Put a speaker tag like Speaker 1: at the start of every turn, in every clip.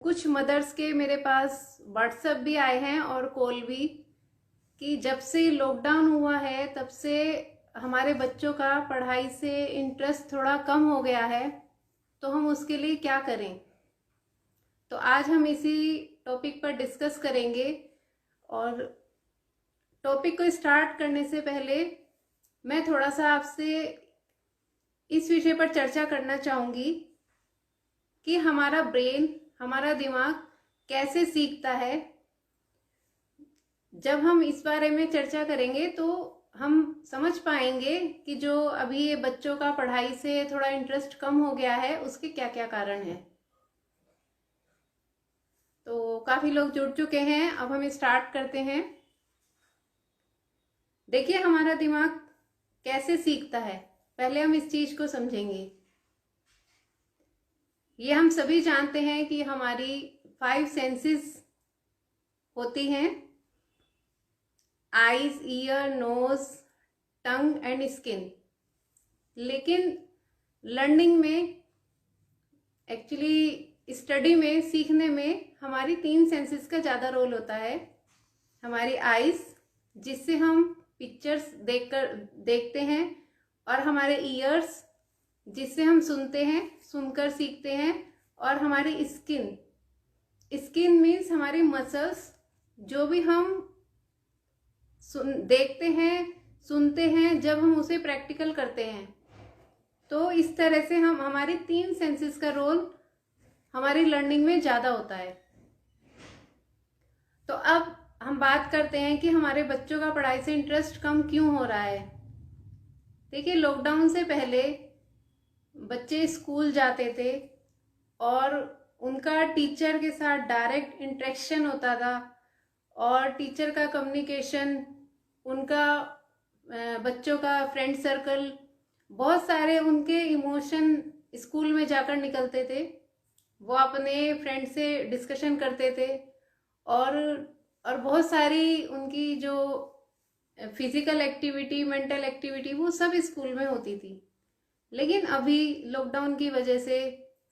Speaker 1: कुछ मदर्स के मेरे पास व्हाट्सएप भी आए हैं और कॉल भी कि जब से लॉकडाउन हुआ है तब से हमारे बच्चों का पढ़ाई से इंटरेस्ट थोड़ा कम हो गया है, तो हम उसके लिए क्या करें। तो आज हम इसी टॉपिक पर डिस्कस करेंगे। और टॉपिक को स्टार्ट करने से पहले मैं थोड़ा सा आपसे इस विषय पर चर्चा करना चाहूँगी कि हमारा ब्रेन, हमारा दिमाग कैसे सीखता है। जब हम इस बारे में चर्चा करेंगे तो हम समझ पाएंगे कि जो अभी ये बच्चों का पढ़ाई से थोड़ा इंटरेस्ट कम हो गया है उसके क्या क्या कारण हैं। तो काफ़ी लोग जुड़ चुके हैं, अब हम स्टार्ट करते हैं। देखिए हमारा दिमाग कैसे सीखता है, पहले हम इस चीज़ को समझेंगे। ये हम सभी जानते हैं कि हमारी 5 सेंसेस होती हैं: eyes, ear, nose, tongue and skin. लेकिन लर्निंग में, एक्चुअली स्टडी में, सीखने में हमारी 3 सेंसेस का ज़्यादा रोल होता है। हमारी आईज, जिससे हम पिक्चर्स देखते हैं, और हमारे ईयर्स, जिससे हम सुनते हैं, सुनकर सीखते हैं, और हमारी स्किन। स्किन मीन्स हमारी मसल्स, जो भी हम देखते हैं, सुनते हैं, जब हम उसे प्रैक्टिकल करते हैं। तो इस तरह से हम हमारी 3 सेंसेस का रोल हमारी लर्निंग में ज़्यादा होता है। तो अब हम बात करते हैं कि हमारे बच्चों का पढ़ाई से इंटरेस्ट कम क्यों हो रहा है। देखिए लॉकडाउन से पहले बच्चे स्कूल जाते थे और उनका टीचर के साथ डायरेक्ट इंटरेक्शन होता था, और टीचर का कम्युनिकेशन, उनका बच्चों का फ्रेंड सर्कल, बहुत सारे उनके इमोशन स्कूल में जाकर निकलते थे। वो अपने फ्रेंड से डिस्कशन करते थे, और बहुत सारी उनकी जो फिजिकल एक्टिविटी, मेंटल एक्टिविटी, वो सब स्कूल में होती थी। लेकिन अभी लॉकडाउन की वजह से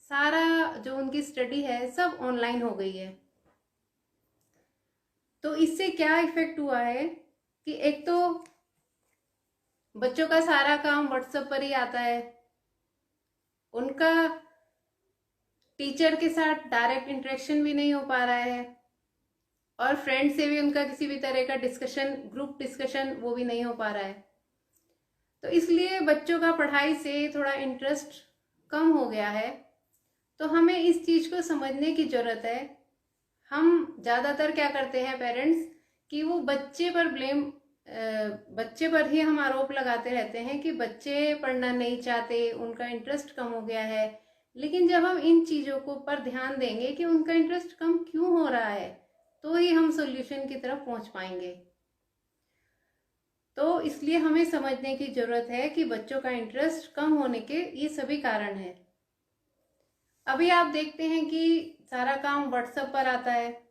Speaker 1: सारा जो उनकी स्टडी है सब ऑनलाइन हो गई है। तो इससे क्या इफेक्ट हुआ है कि एक तो बच्चों का सारा काम व्हाट्सएप पर ही आता है, उनका टीचर के साथ डायरेक्ट इंटरेक्शन भी नहीं हो पा रहा है, और फ्रेंड से भी उनका किसी भी तरह का डिस्कशन, ग्रुप डिस्कशन, वो भी नहीं हो पा रहा है। तो इसलिए बच्चों का पढ़ाई से थोड़ा इंटरेस्ट कम हो गया है। तो हमें इस चीज़ को समझने की ज़रूरत है। हम ज़्यादातर क्या करते हैं पेरेंट्स, कि वो बच्चे पर ही हम आरोप लगाते रहते हैं कि बच्चे पढ़ना नहीं चाहते, उनका इंटरेस्ट कम हो गया है। लेकिन जब हम इन चीज़ों को पर ध्यान देंगे कि उनका इंटरेस्ट कम क्यों हो रहा है, तो ही हम सॉल्यूशन की तरफ पहुंच पाएंगे। तो इसलिए हमें समझने की ज़रूरत है कि बच्चों का इंटरेस्ट कम होने के ये सभी कारण हैं। अभी आप देखते हैं कि सारा काम व्हाट्सएप पर आता है।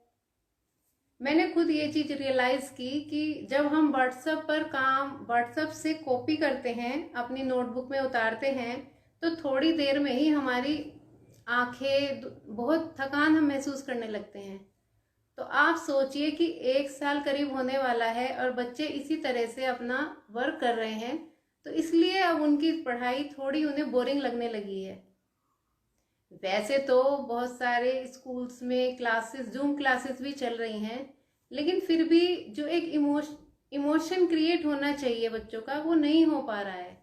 Speaker 1: मैंने खुद ये चीज़ रियलाइज़ की कि जब हम व्हाट्सएप से कॉपी करते हैं, अपनी नोटबुक में उतारते हैं, तो थोड़ी देर में ही हमारी आंखें, बहुत थकान हम महसूस करने लगते हैं। तो आप सोचिए कि 1 साल करीब होने वाला है और बच्चे इसी तरह से अपना वर्क कर रहे हैं। तो इसलिए अब उनकी पढ़ाई थोड़ी उन्हें बोरिंग लगने लगी है। वैसे तो बहुत सारे स्कूल्स में क्लासेस, जूम क्लासेस भी चल रही हैं, लेकिन फिर भी जो एक इमोशन क्रिएट होना चाहिए बच्चों का, वो नहीं हो पा रहा है।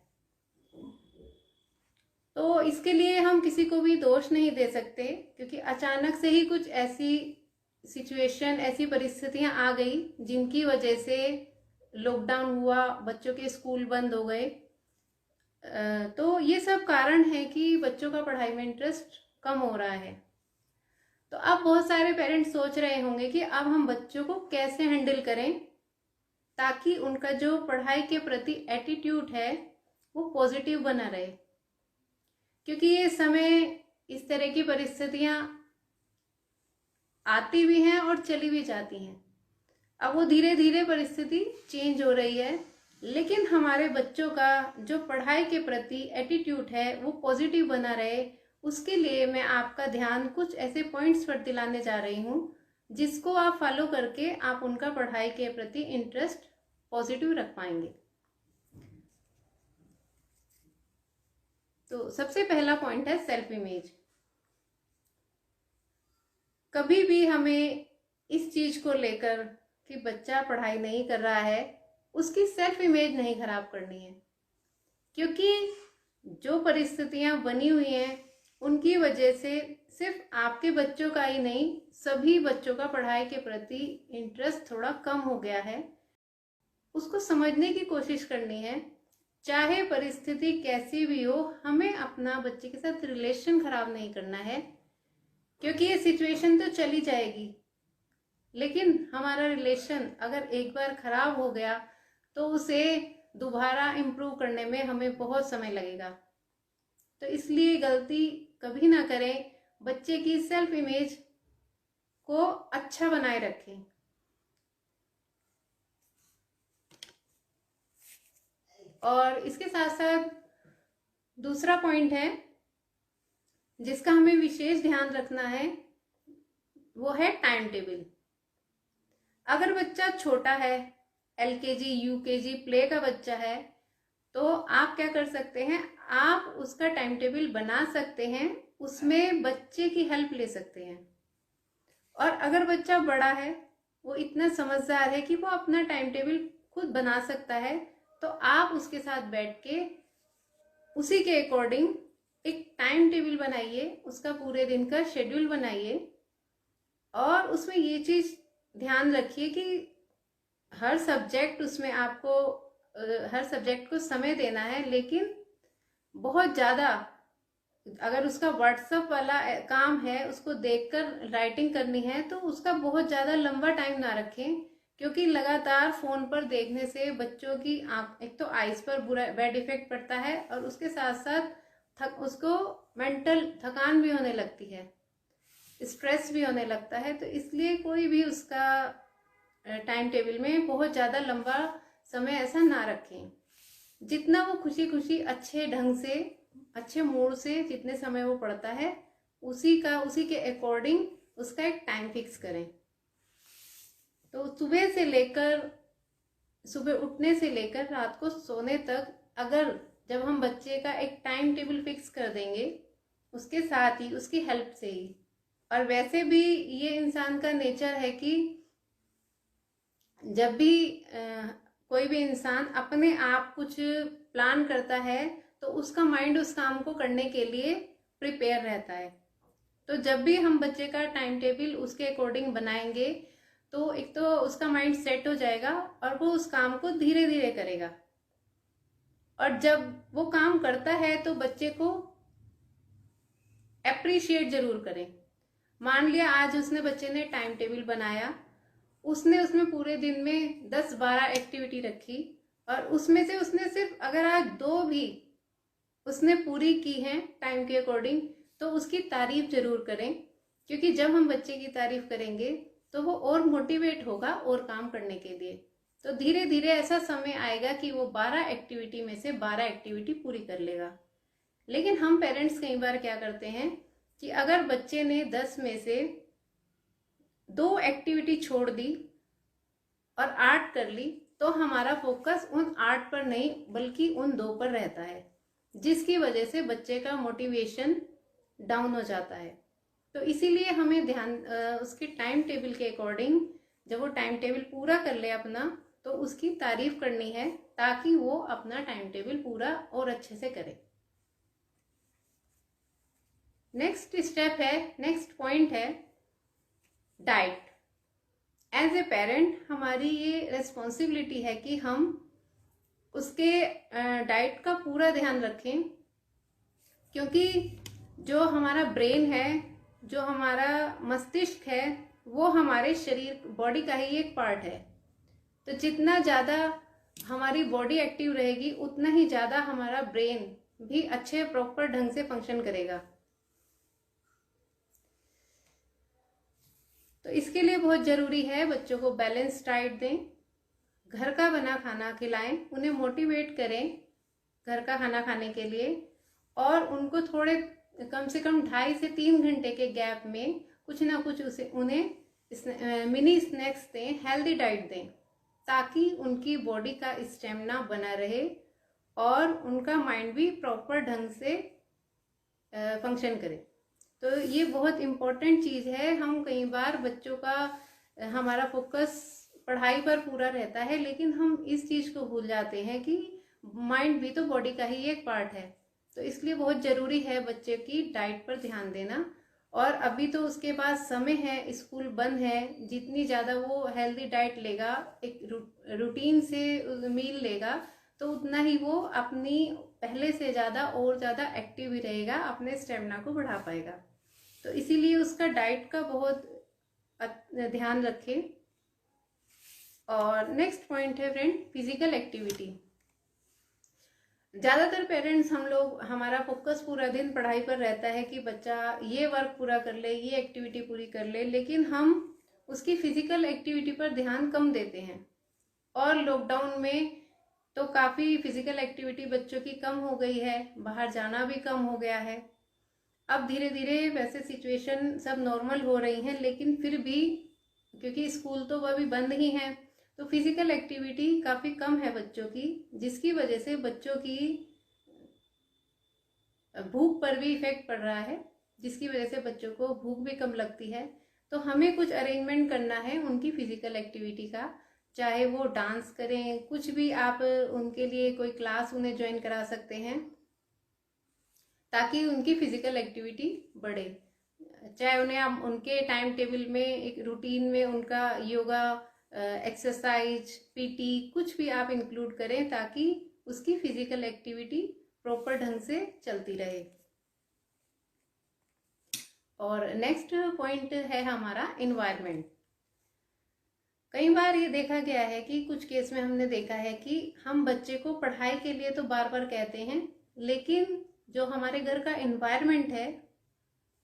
Speaker 1: तो इसके लिए हम किसी को भी दोष नहीं दे सकते, क्योंकि अचानक से ही कुछ ऐसी सिचुएशन, ऐसी परिस्थितियां आ गई जिनकी वजह से लॉकडाउन हुआ, बच्चों के स्कूल बंद हो गए। तो ये सब कारण है कि बच्चों का पढ़ाई में इंटरेस्ट कम हो रहा है। तो अब बहुत सारे पेरेंट्स सोच रहे होंगे कि अब हम बच्चों को कैसे हैंडल करें ताकि उनका जो पढ़ाई के प्रति एटीट्यूड है वो पॉजिटिव बना रहे, क्योंकि ये समय, इस तरह की परिस्थितियां आती भी हैं और चली भी जाती हैं। अब वो धीरे धीरे परिस्थिति चेंज हो रही है, लेकिन हमारे बच्चों का जो पढ़ाई के प्रति एटीट्यूड है वो पॉजिटिव बना रहे, उसके लिए मैं आपका ध्यान कुछ ऐसे पॉइंट्स पर दिलाने जा रही हूँ जिसको आप फॉलो करके आप उनका पढ़ाई के प्रति इंटरेस्ट पॉजिटिव रख पाएंगे। तो सबसे पहला पॉइंट है सेल्फ इमेज। कभी भी हमें इस चीज को लेकर कि बच्चा पढ़ाई नहीं कर रहा है, उसकी सेल्फ इमेज नहीं खराब करनी है, क्योंकि जो परिस्थितियां बनी हुई हैं उनकी वजह से सिर्फ आपके बच्चों का ही नहीं, सभी बच्चों का पढ़ाई के प्रति इंटरेस्ट थोड़ा कम हो गया है। उसको समझने की कोशिश करनी है। चाहे परिस्थिति कैसी भी हो, हमें अपना बच्चे के साथ रिलेशन खराब नहीं करना है, क्योंकि ये सिचुएशन तो चली जाएगी, लेकिन हमारा रिलेशन अगर एक बार खराब हो गया तो उसे दोबारा इम्प्रूव करने में हमें बहुत समय लगेगा। तो इसलिए गलती कभी ना करें, बच्चे की सेल्फ इमेज को अच्छा बनाए रखें। और इसके साथ साथ दूसरा पॉइंट है जिसका हमें विशेष ध्यान रखना है, वो है टाइम टेबल। अगर बच्चा छोटा है, LKG UKG प्ले का बच्चा है, तो आप क्या कर सकते हैं, आप उसका टाइम टेबल बना सकते हैं, उसमें बच्चे की हेल्प ले सकते हैं। और अगर बच्चा बड़ा है, वो इतना समझदार है कि वो अपना टाइम टेबल खुद बना सकता है, तो आप उसके साथ बैठ के उसी के अकॉर्डिंग एक टाइम टेबल बनाइए, उसका पूरे दिन का शेड्यूल बनाइए। और उसमें ये चीज ध्यान रखिए कि हर सब्जेक्ट उसमें आपको हर सब्जेक्ट को समय देना है, लेकिन बहुत ज़्यादा अगर उसका व्हाट्सएप वाला काम है, उसको देखकर राइटिंग करनी है, तो उसका बहुत ज़्यादा लंबा टाइम ना रखें, क्योंकि लगातार फ़ोन पर देखने से बच्चों की एक तो आइज पर बुरा बैड इफेक्ट पड़ता है, और उसके साथ साथ उसको मेंटल थकान भी होने लगती है, स्ट्रेस भी होने लगता है। तो इसलिए कोई भी उसका टाइम टेबल में बहुत ज़्यादा लंबा समय ऐसा ना रखें। जितना वो खुशी खुशी अच्छे ढंग से, अच्छे मूड से जितने समय वो पढ़ता है, उसी के अकॉर्डिंग उसका एक टाइम फिक्स करें। तो सुबह उठने से लेकर रात को सोने तक, अगर जब हम बच्चे का एक टाइम टेबल फिक्स कर देंगे, उसके साथ ही उसकी हेल्प से ही, और वैसे भी ये इंसान का नेचर है कि जब भी कोई भी इंसान अपने आप कुछ प्लान करता है, तो उसका माइंड उस काम को करने के लिए प्रिपेयर रहता है। तो जब भी हम बच्चे का टाइम टेबल उसके अकॉर्डिंग बनाएंगे, तो एक तो उसका माइंड सेट हो जाएगा और वो उस काम को धीरे धीरे करेगा। और जब वो काम करता है तो बच्चे को अप्रिशिएट जरूर करें। मान लिया आज बच्चे ने टाइम टेबल बनाया, उसमें पूरे दिन में 10-12 एक्टिविटी रखी, और उसमें से उसने सिर्फ अगर आज 2 भी उसने पूरी की हैं टाइम के अकॉर्डिंग, तो उसकी तारीफ जरूर करें, क्योंकि जब हम बच्चे की तारीफ करेंगे तो वो और मोटिवेट होगा और काम करने के लिए। तो धीरे धीरे ऐसा समय आएगा कि वो 12 एक्टिविटी में से 12 एक्टिविटी पूरी कर लेगा। लेकिन हम पेरेंट्स कई बार क्या करते हैं कि अगर बच्चे ने 10 में से 2 एक्टिविटी छोड़ दी और 8 कर ली, तो हमारा फोकस उन 8 पर नहीं बल्कि उन 2 पर रहता है, जिसकी वजह से बच्चे का मोटिवेशन डाउन हो जाता है। तो इसीलिए हमें उसके टाइम टेबल के अकॉर्डिंग, जब वो टाइम टेबल पूरा कर ले अपना, तो उसकी तारीफ करनी है, ताकि वो अपना टाइम टेबल पूरा और अच्छे से करे। नेक्स्ट पॉइंट है डाइट। एज ए पेरेंट हमारी ये रेस्पॉन्सिबिलिटी है कि हम उसके डाइट का पूरा ध्यान रखें, क्योंकि जो हमारा ब्रेन है, जो हमारा मस्तिष्क है, वो हमारे शरीर बॉडी का ही एक पार्ट है। तो जितना ज़्यादा हमारी बॉडी एक्टिव रहेगी, उतना ही ज़्यादा हमारा ब्रेन भी अच्छे प्रॉपर ढंग से फंक्शन करेगा। तो इसके लिए बहुत ज़रूरी है बच्चों को बैलेंस डाइट दें, घर का बना खाना खिलाएं, उन्हें मोटिवेट करें घर का खाना खाने के लिए, और उनको थोड़े कम से कम 2.5 से 3 घंटे के गैप में कुछ ना कुछ उन्हें मिनी स्नैक्स दें, हेल्दी डाइट दें, ताकि उनकी बॉडी का स्टेमिना बना रहे और उनका माइंड भी प्रॉपर ढंग से फंक्शन करे। तो ये बहुत इम्पोर्टेंट चीज़ है। हम कई बार बच्चों का हमारा फोकस पढ़ाई पर पूरा रहता है, लेकिन हम इस चीज़ को भूल जाते हैं कि माइंड भी तो बॉडी का ही एक पार्ट है। तो इसलिए बहुत ज़रूरी है बच्चे की डाइट पर ध्यान देना। और अभी तो उसके पास समय है, स्कूल बंद है, जितनी ज़्यादा वो हेल्दी डाइट लेगा, एक रूटीन से मील लेगा, तो उतना ही वो अपनी पहले से ज़्यादा और ज़्यादा एक्टिव भी रहेगा, अपने स्टेमिना को बढ़ा पाएगा। तो इसीलिए उसका डाइट का बहुत ध्यान रखें। और नेक्स्ट पॉइंट है फ्रेंड, फिजिकल एक्टिविटी। ज़्यादातर पेरेंट्स हम लोग, हमारा फोकस पूरा दिन पढ़ाई पर रहता है कि बच्चा ये वर्क पूरा कर ले, ये एक्टिविटी पूरी कर ले, लेकिन हम उसकी फिजिकल एक्टिविटी पर ध्यान कम देते हैं। और लॉकडाउन में तो काफ़ी फिजिकल एक्टिविटी बच्चों की कम हो गई है, बाहर जाना भी कम हो गया है। अब धीरे धीरे वैसे सिचुएशन सब नॉर्मल हो रही हैं, लेकिन फिर भी क्योंकि स्कूल तो अभी बंद ही हैं, तो फिजिकल एक्टिविटी काफ़ी कम है बच्चों की, जिसकी वजह से बच्चों की भूख पर भी इफेक्ट पड़ रहा है, जिसकी वजह से बच्चों को भूख भी कम लगती है। तो हमें कुछ अरेंजमेंट करना है उनकी फिजिकल एक्टिविटी का, चाहे वो डांस करें, कुछ भी आप उनके लिए कोई क्लास उन्हें ज्वाइन करा सकते हैं, ताकि उनकी फिजिकल एक्टिविटी बढ़े। चाहे उन्हें आप उनके टाइम टेबल में, एक रूटीन में उनका योगा, एक्सरसाइज, पीटी, कुछ भी आप इंक्लूड करें, ताकि उसकी फिजिकल एक्टिविटी प्रॉपर ढंग से चलती रहे। और नेक्स्ट पॉइंट है हमारा एनवायरनमेंट। कई बार ये देखा गया है कि कुछ केस में हमने देखा है कि हम बच्चे को पढ़ाई के लिए तो बार बार कहते हैं, लेकिन जो हमारे घर का एनवायरनमेंट है,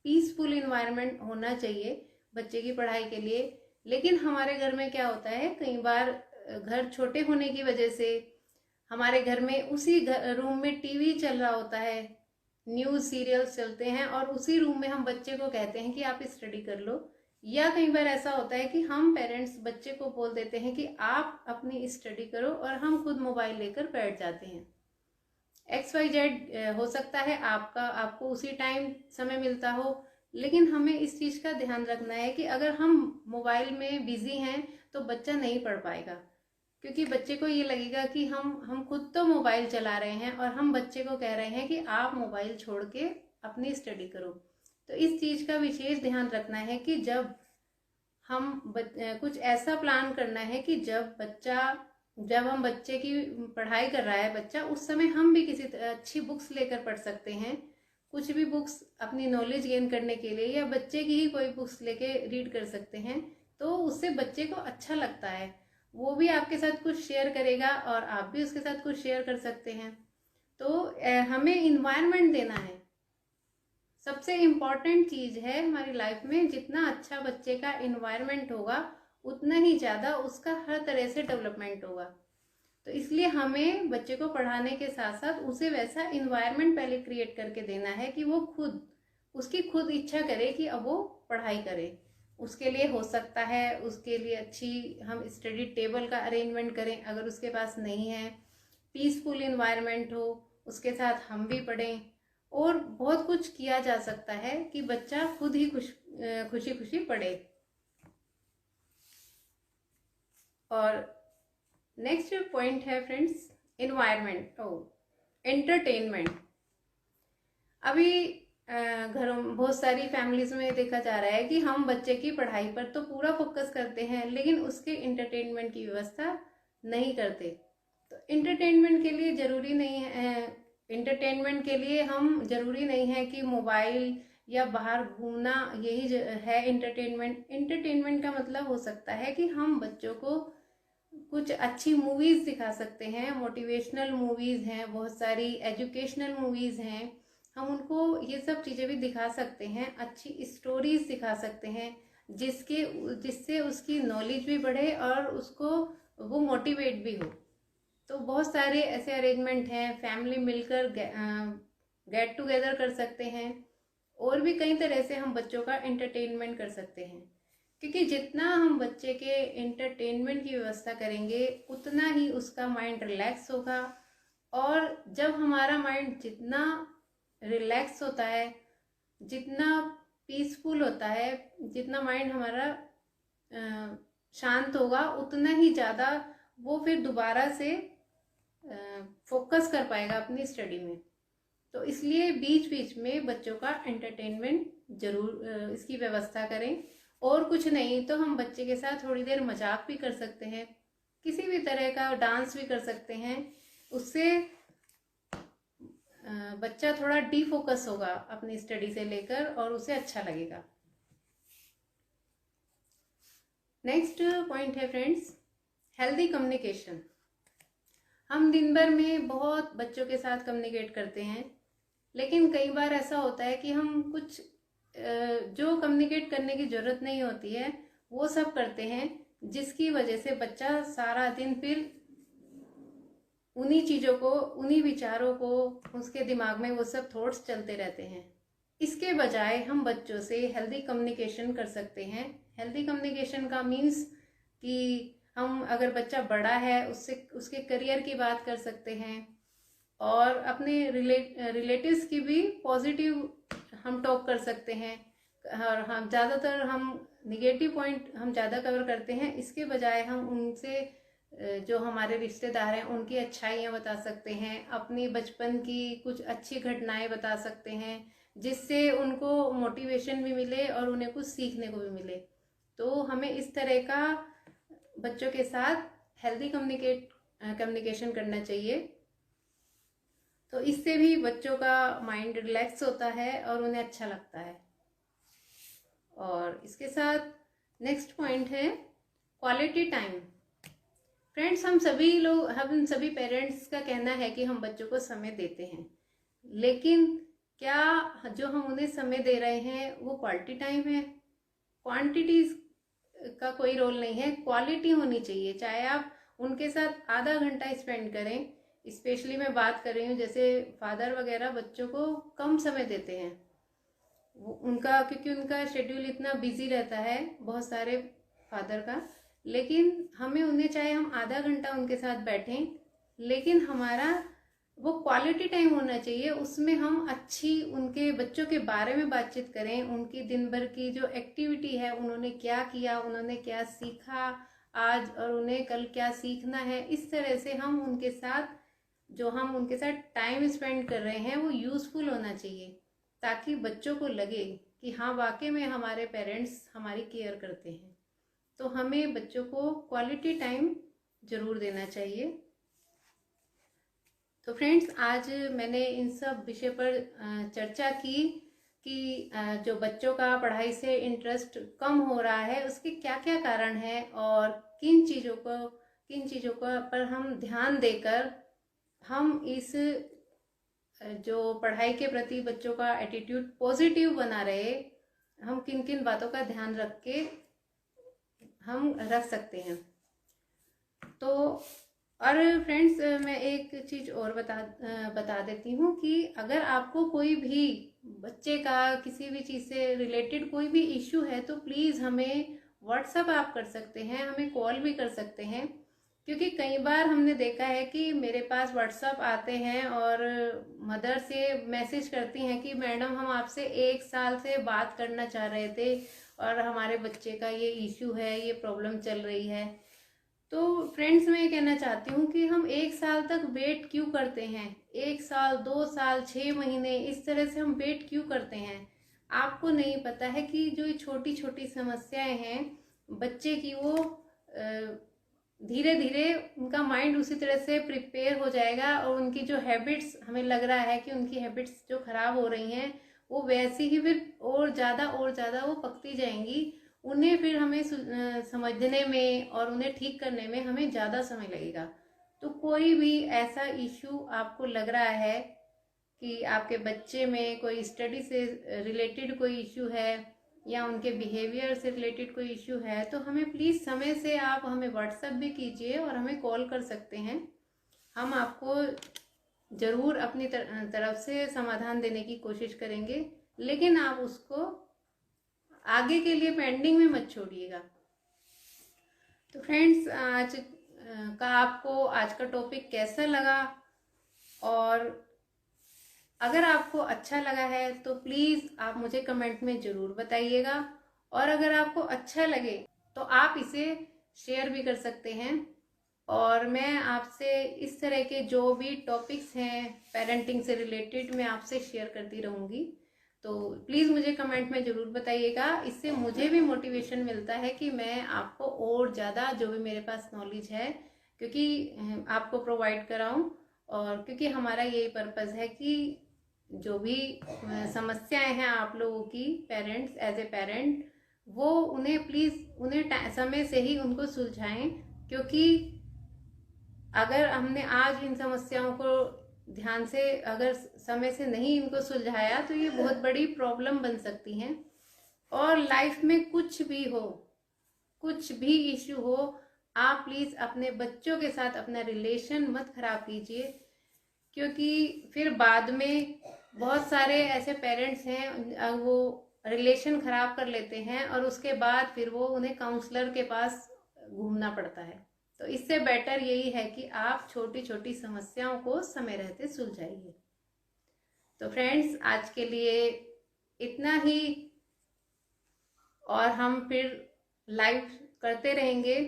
Speaker 1: पीसफुल एनवायरनमेंट होना चाहिए बच्चे की पढ़ाई के लिए। लेकिन हमारे घर में क्या होता है, कई बार घर छोटे होने की वजह से हमारे घर में उसी रूम में टीवी चल रहा होता है, न्यूज़ सीरियल्स चलते हैं, और उसी रूम में हम बच्चे को कहते हैं कि आप स्टडी कर लो। या कई बार ऐसा होता है कि हम पेरेंट्स बच्चे को बोल देते हैं कि आप अपनी स्टडी करो, और हम खुद मोबाइल लेकर बैठ जाते हैं। XYZ हो सकता है आपको उसी टाइम समय मिलता हो, लेकिन हमें इस चीज़ का ध्यान रखना है कि अगर हम मोबाइल में बिजी हैं तो बच्चा नहीं पढ़ पाएगा, क्योंकि बच्चे को ये लगेगा कि हम खुद तो मोबाइल चला रहे हैं और हम बच्चे को कह रहे हैं कि आप मोबाइल छोड़ के अपनी स्टडी करो। तो इस चीज़ का विशेष ध्यान रखना है कि जब हम कुछ ऐसा प्लान करना है कि जब हम बच्चे की पढ़ाई कर रहा है बच्चा, उस समय हम भी किसी अच्छी बुक्स लेकर पढ़ सकते हैं, कुछ भी बुक्स अपनी नॉलेज गेन करने के लिए, या बच्चे की ही कोई बुक्स लेके रीड कर सकते हैं। तो उससे बच्चे को अच्छा लगता है, वो भी आपके साथ कुछ शेयर करेगा और आप भी उसके साथ कुछ शेयर कर सकते हैं। तो हमें इन्वायरमेंट देना है, सबसे इम्पॉर्टेंट चीज़ है हमारी लाइफ में। जितना अच्छा बच्चे का इन्वायरमेंट होगा, उतना ही ज़्यादा उसका हर तरह से डेवलपमेंट होगा। तो इसलिए हमें बच्चे को पढ़ाने के साथ साथ उसे वैसा इन्वायरमेंट पहले क्रिएट करके देना है कि वो उसकी खुद इच्छा करे कि अब वो पढ़ाई करे। उसके लिए हो सकता है, उसके लिए अच्छी हम स्टडी टेबल का अरेंजमेंट करें, अगर उसके पास नहीं है, पीसफुल इन्वायरमेंट हो, उसके साथ हम भी पढ़ें, और बहुत कुछ किया जा सकता है कि बच्चा खुद ही खुशी खुशी पढ़े। और नेक्स्ट पॉइंट है फ्रेंड्स, एनवायरनमेंट एंटरटेनमेंट। अभी घरों बहुत सारी फैमिलीज में देखा जा रहा है कि हम बच्चे की पढ़ाई पर तो पूरा फोकस करते हैं, लेकिन उसके एंटरटेनमेंट की व्यवस्था नहीं करते। तो एंटरटेनमेंट के लिए ज़रूरी नहीं है कि मोबाइल या बाहर घूमना यही है एंटरटेनमेंट। एंटरटेनमेंट का मतलब हो सकता है कि हम बच्चों को कुछ अच्छी मूवीज़ दिखा सकते हैं, मोटिवेशनल मूवीज़ हैं, बहुत सारी एजुकेशनल मूवीज़ हैं, हम उनको ये सब चीज़ें भी दिखा सकते हैं, अच्छी स्टोरीज दिखा सकते हैं, जिससे उसकी नॉलेज भी बढ़े और उसको वो मोटिवेट भी हो। तो बहुत सारे ऐसे अरेंजमेंट हैं, फैमिली मिलकर गेट टुगेदर कर सकते हैं, और भी कई तरह से हम बच्चों का एंटरटेनमेंट कर सकते हैं, क्योंकि जितना हम बच्चे के एंटरटेनमेंट की व्यवस्था करेंगे उतना ही उसका माइंड रिलैक्स होगा। और जब हमारा माइंड जितना रिलैक्स होता है, जितना पीसफुल होता है, जितना माइंड हमारा शांत होगा, उतना ही ज़्यादा वो फिर दोबारा से फोकस कर पाएगा अपनी स्टडी में। तो इसलिए बीच बीच में बच्चों का एंटरटेनमेंट जरूर इसकी व्यवस्था करें। और कुछ नहीं तो हम बच्चे के साथ थोड़ी देर मजाक भी कर सकते हैं, किसी भी तरह का डांस भी कर सकते हैं। उससे बच्चा थोड़ा डीफोकस होगा अपनी स्टडी से लेकर और उसे अच्छा लगेगा। नेक्स्ट पॉइंट है फ्रेंड्स, हेल्दी कम्युनिकेशन। हम दिन भर में बहुत बच्चों के साथ कम्युनिकेट करते हैं, लेकिन कई बार ऐसा होता है कि हम कुछ जो कम्युनिकेट करने की ज़रूरत नहीं होती है वो सब करते हैं, जिसकी वजह से बच्चा सारा दिन फिर उन्हीं चीज़ों को, उन्हीं विचारों को, उसके दिमाग में वो सब थॉट्स चलते रहते हैं। इसके बजाय हम बच्चों से हेल्दी कम्युनिकेशन कर सकते हैं। हेल्दी कम्युनिकेशन का मीन्स कि हम, अगर बच्चा बड़ा है, उससे उसके करियर की बात कर सकते हैं और अपने रिलेटिव्स की भी पॉजिटिव हम टॉक कर सकते हैं। और हम ज़्यादातर हम निगेटिव पॉइंट हम ज़्यादा कवर करते हैं, इसके बजाय हम उनसे जो हमारे रिश्तेदार हैं उनकी अच्छाइयाँ बता सकते हैं, अपनी बचपन की कुछ अच्छी घटनाएं बता सकते हैं, जिससे उनको मोटिवेशन भी मिले और उन्हें कुछ सीखने को भी मिले। तो हमें इस तरह का बच्चों के साथ हेल्दी कम्युनिकेशन करना चाहिए। तो इससे भी बच्चों का माइंड रिलैक्स होता है और उन्हें अच्छा लगता है। और इसके साथ नेक्स्ट पॉइंट है क्वालिटी टाइम। फ्रेंड्स, हम सभी पेरेंट्स का कहना है कि हम बच्चों को समय देते हैं, लेकिन क्या जो हम उन्हें समय दे रहे हैं वो क्वालिटी टाइम है? क्वांटिटी का कोई रोल नहीं है, क्वालिटी होनी चाहिए। चाहे आप उनके साथ आधा घंटा स्पेंड करें, स्पेशली मैं बात कर रही हूँ जैसे फादर वगैरह बच्चों को कम समय देते हैं, उनका, क्योंकि उनका शेड्यूल इतना बिजी रहता है, बहुत सारे फादर का। लेकिन हमें उन्हें, चाहे हम आधा घंटा उनके साथ बैठें, लेकिन हमारा वो क्वालिटी टाइम होना चाहिए। उसमें हम अच्छी उनके बच्चों के बारे में बातचीत करें, उनकी दिन भर की जो एक्टिविटी है, उन्होंने क्या किया, उन्होंने क्या सीखा आज और उन्हें कल क्या सीखना है। इस तरह से हम उनके साथ, जो हम उनके साथ टाइम स्पेंड कर रहे हैं वो यूज़फुल होना चाहिए, ताकि बच्चों को लगे कि हाँ, वाकई में हमारे पेरेंट्स हमारी केयर करते हैं। तो हमें बच्चों को क्वालिटी टाइम ज़रूर देना चाहिए। तो फ्रेंड्स, आज मैंने इन सब विषय पर चर्चा की कि जो बच्चों का पढ़ाई से इंटरेस्ट कम हो रहा है उसके क्या क्या कारण हैं और किन चीज़ों पर हम ध्यान देकर हम इस जो पढ़ाई के प्रति बच्चों का एटीट्यूड पॉजिटिव बना रहे, हम किन किन बातों का ध्यान रख के हम रख सकते हैं। तो और फ्रेंड्स, मैं एक चीज़ और बता देती हूँ कि अगर आपको कोई भी बच्चे का किसी भी चीज़ से रिलेटेड कोई भी इश्यू है तो प्लीज़ हमें व्हाट्सएप आप कर सकते हैं, हमें कॉल भी कर सकते हैं। क्योंकि कई बार हमने देखा है कि मेरे पास व्हाट्सएप आते हैं और मदर से मैसेज करती हैं कि मैडम, हम आपसे 1 साल से बात करना चाह रहे थे और हमारे बच्चे का ये इश्यू है, ये प्रॉब्लम चल रही है। तो फ्रेंड्स, मैं ये कहना चाहती हूँ कि हम 1 साल तक वेट क्यों करते हैं? 1 साल, 2 साल, 6 महीने, इस तरह से हम वेट क्यों करते हैं? आपको नहीं पता है कि जो ये छोटी छोटी समस्याएं हैं बच्चे की, वो धीरे धीरे उनका माइंड उसी तरह से प्रिपेयर हो जाएगा और उनकी जो हैबिट्स, हमें लग रहा है कि उनकी हैबिट्स जो खराब हो रही हैं वो वैसी ही फिर और ज़्यादा वो पकती जाएंगी। उन्हें फिर हमें समझने में और उन्हें ठीक करने में हमें ज़्यादा समय लगेगा। तो कोई भी ऐसा इश्यू आपको लग रहा है कि आपके बच्चे में कोई स्टडी से रिलेटेड कोई इश्यू है या उनके बिहेवियर से रिलेटेड कोई इश्यू है, तो हमें प्लीज़ समय से आप हमें व्हाट्सएप भी कीजिए और हमें कॉल कर सकते हैं। हम आपको ज़रूर अपनी तरफ से समाधान देने की कोशिश करेंगे। लेकिन आप उसको आगे के लिए पेंडिंग में मत छोड़िएगा। तो फ्रेंड्स, आज का टॉपिक कैसा लगा, और अगर आपको अच्छा लगा है तो प्लीज़ आप मुझे कमेंट में ज़रूर बताइएगा, और अगर आपको अच्छा लगे तो आप इसे शेयर भी कर सकते हैं। और मैं आपसे इस तरह के जो भी टॉपिक्स हैं पेरेंटिंग से रिलेटेड, मैं आपसे शेयर करती रहूँगी। तो प्लीज़ मुझे कमेंट में ज़रूर बताइएगा, इससे मुझे भी मोटिवेशन मिलता है कि मैं आपको और ज़्यादा जो भी मेरे पास नॉलेज है, क्योंकि आपको प्रोवाइड कराऊँ। और क्योंकि हमारा यही पर्पज़ है कि जो भी समस्याएं हैं आप लोगों की पेरेंट्स, एज ए पेरेंट, वो उन्हें प्लीज़ उन्हें समय से ही उनको सुलझाएं। क्योंकि अगर हमने आज इन समस्याओं को ध्यान से, अगर समय से नहीं इनको सुलझाया, तो ये बहुत बड़ी प्रॉब्लम बन सकती हैं। और लाइफ में कुछ भी हो, कुछ भी इश्यू हो, आप प्लीज़ अपने बच्चों के साथ अपना रिलेशन मत खराब कीजिए। क्योंकि फिर बाद में बहुत सारे ऐसे पेरेंट्स हैं, वो रिलेशन खराब कर लेते हैं और उसके बाद फिर वो उन्हें काउंसलर के पास घूमना पड़ता है। तो इससे बेटर यही है कि आप छोटी छोटी समस्याओं को समय रहते सुलझाइए। तो फ्रेंड्स, आज के लिए इतना ही, और हम फिर लाइव करते रहेंगे।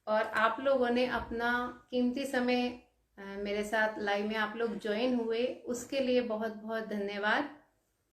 Speaker 1: और आप लोगों ने अपना कीमती समय मेरे साथ लाइव में आप लोग ज्वाइन हुए, उसके लिए बहुत बहुत धन्यवाद।